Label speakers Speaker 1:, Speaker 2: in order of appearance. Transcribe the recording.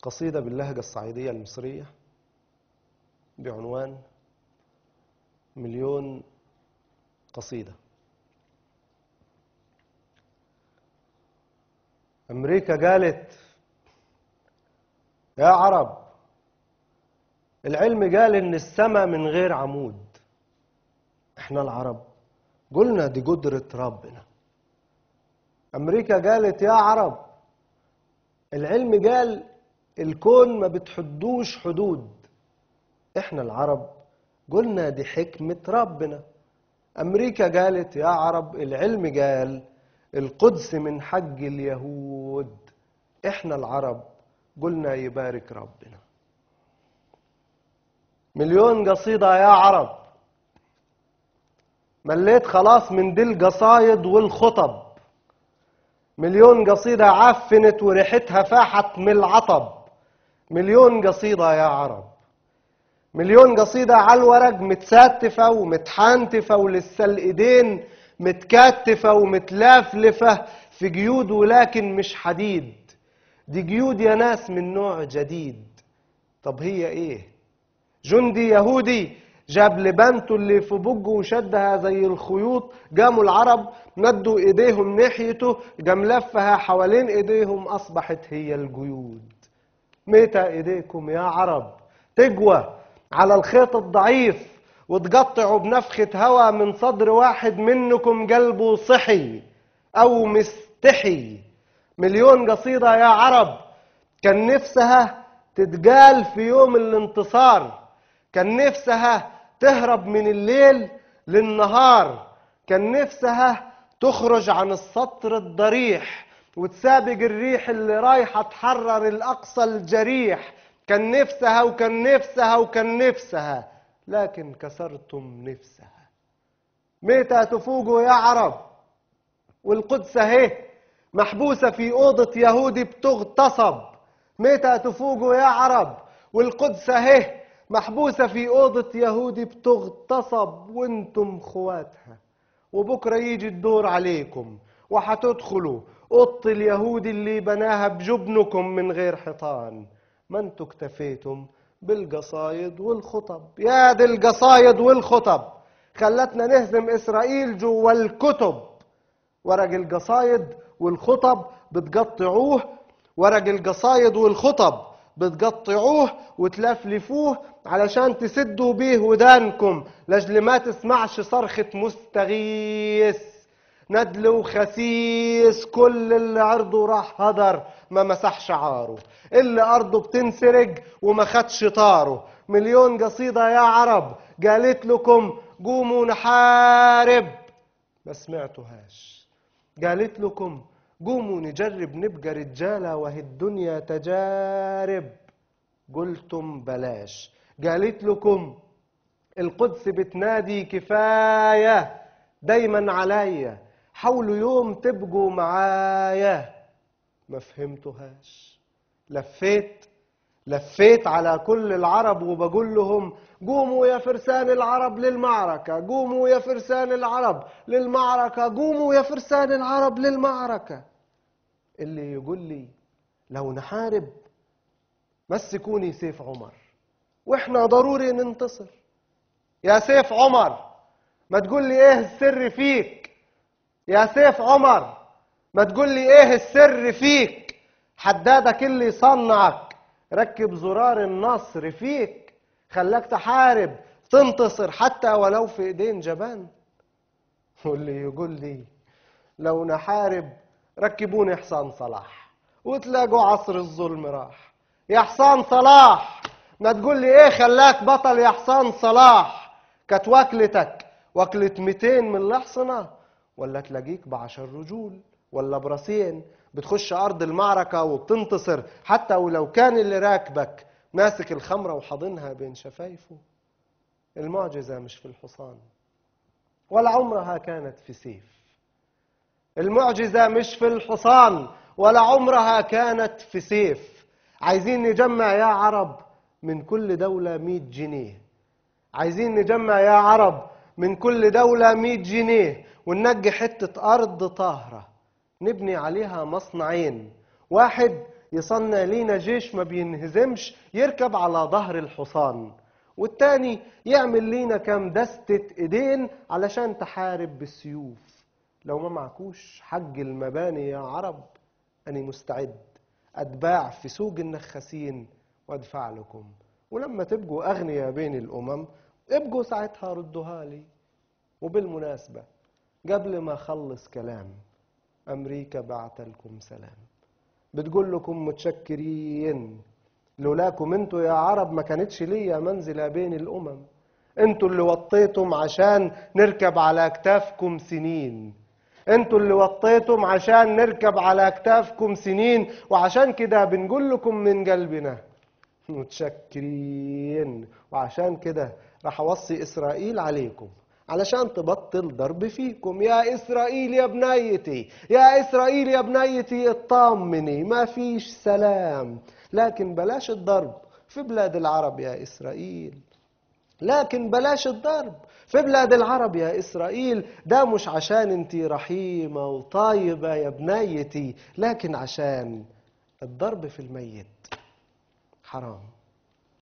Speaker 1: قصيدة باللهجة الصعيدية المصرية بعنوان مليون قصيدة. أمريكا قالت يا عرب، العلم قال إن السماء من غير عمود. إحنا العرب قلنا دي قدرة ربنا. أمريكا قالت يا عرب، العلم قال الكون ما بتحدوش حدود. إحنا العرب قلنا دي حكمة ربنا. أمريكا قالت يا عرب، العلم قال القدس من حق اليهود. إحنا العرب قلنا يبارك ربنا. مليون قصيدة يا عرب، مليت خلاص من دي القصايد والخطب. مليون قصيدة عفنت وريحتها فاحت من العطب. مليون قصيدة يا عرب، مليون قصيدة على الورق متساتفة ومتحانتفة ولسه الإيدين متكاتفة ومتلافلفة في جيود، ولكن مش حديد. دي جيود يا ناس من نوع جديد. طب هي ايه؟ جندي يهودي جاب لبنته اللي في بجه وشدها زي الخيوط. قاموا العرب مدوا ايديهم ناحيته، قام لفها حوالين ايديهم، اصبحت هي الجيود. متى ايديكم يا عرب تقوى على الخيط الضعيف وتقطعوا بنفخة هوا من صدر واحد منكم قلبه صحي او مستحي؟ مليون قصيدة يا عرب كان نفسها تتقال في يوم الانتصار، كان نفسها تهرب من الليل للنهار، كان نفسها تخرج عن السطر الضريح وتسابق الريح اللي رايحة تحرر الأقصى الجريح. كان نفسها وكان نفسها وكان نفسها، لكن كسرتم نفسها. متى تفوقوا يا عرب والقدس اهي محبوسة في أوضة يهودي بتغتصب؟ متى تفوقوا يا عرب والقدس اهي محبوسة في أوضة يهودي بتغتصب وانتم خواتها؟ وبكرة يجي الدور عليكم وحتدخلوا أوضة اليهودي اللي بناها بجبنكم من غير حيطان. ما انتوا اكتفيتم بالقصايد والخطب. يا دي القصايد والخطب خلتنا نهزم إسرائيل جوا الكتب. ورق القصايد والخطب بتقطعوه، ورق القصايد والخطب بتقطعوه وتلفلفوه علشان تسدوا بيه ودانكم لاجل ما تسمعش صرخة مستغيث. ندل وخسيس كل اللي عرضه راح هدر ما مسح شعاره، اللي أرضه بتنسرق وما خدش طاره. مليون قصيدة يا عرب قالت لكم قوموا نحارب، ما سمعتوهاش. قالت لكم قوموا نجرب نبقى رجالة وهي الدنيا تجارب، قلتم بلاش. قالت لكم القدس بتنادي كفاية دايما عليا، حاولوا يوم تبقوا معايا، ما فهمتوهاش. لفيت على كل العرب وبقول لهم قوموا يا فرسان العرب للمعركة، قوموا يا فرسان العرب للمعركة، قوموا يا فرسان العرب للمعركة. اللي يقول لي لو نحارب مسكوني سيف عمر واحنا ضروري ننتصر. يا سيف عمر ما تقول لي ايه السر فيك؟ يا سيف عمر ما تقول لي ايه السر فيك؟ حدادك اللي صنعك ركب زرار النصر فيك، خلاك تحارب تنتصر حتى ولو في ايدين جبان. واللي يقول لي لو نحارب ركبوني حصان صلاح وتلاقوا عصر الظلم راح. يا حصان صلاح ما تقول لي ايه خلاك بطل يا حصان صلاح؟ كانت واكلتك واكلة 200 من الأحصنة، ولا تلاقيك ب10 رجول ولا براسين بتخش أرض المعركة وبتنتصر حتى ولو كان اللي راكبك ماسك الخمرة وحاضنها بين شفايفه؟ المعجزة مش في الحصان ولا عمرها كانت في سيف. المعجزة مش في الحصان ولا عمرها كانت في سيف. عايزين نجمع يا عرب من كل دولة 100 جنيه، عايزين نجمع يا عرب من كل دولة 100 جنيه وننجي حتة أرض طاهرة نبني عليها مصنعين، واحد يصنع لينا جيش ما بينهزمش يركب على ظهر الحصان، والتاني يعمل لينا كام دستة ايدين علشان تحارب بالسيوف. لو ما معكوش حج المباني يا عرب، أنا مستعد أتباع في سوق النخاسين وأدفع لكم، ولما تبقوا أغنياء بين الأمم ابقوا ساعتها ردوها لي. وبالمناسبة قبل ما أخلص كلام، أمريكا بعت لكم سلام، بتقول لكم متشكرين، لولاكم انتوا يا عرب ما كانتش ليا منزلة بين الأمم، انتوا اللي وطيتم عشان نركب على أكتافكم سنين، انتوا اللي وطيتم عشان نركب على أكتافكم سنين، وعشان كده بنقول لكم من قلبنا متشكرين. وعشان كده راح أوصي إسرائيل عليكم علشان تبطل ضرب فيكم. يا إسرائيل يا بنايتي، يا إسرائيل يا بنايتي، اطمني ما فيش سلام، لكن بلاش الضرب في بلاد العرب يا إسرائيل، لكن بلاش الضرب في بلاد العرب يا إسرائيل. ده مش عشان انتي رحيمة وطيبة يا بنايتي، لكن عشان الضرب في الميت حرام.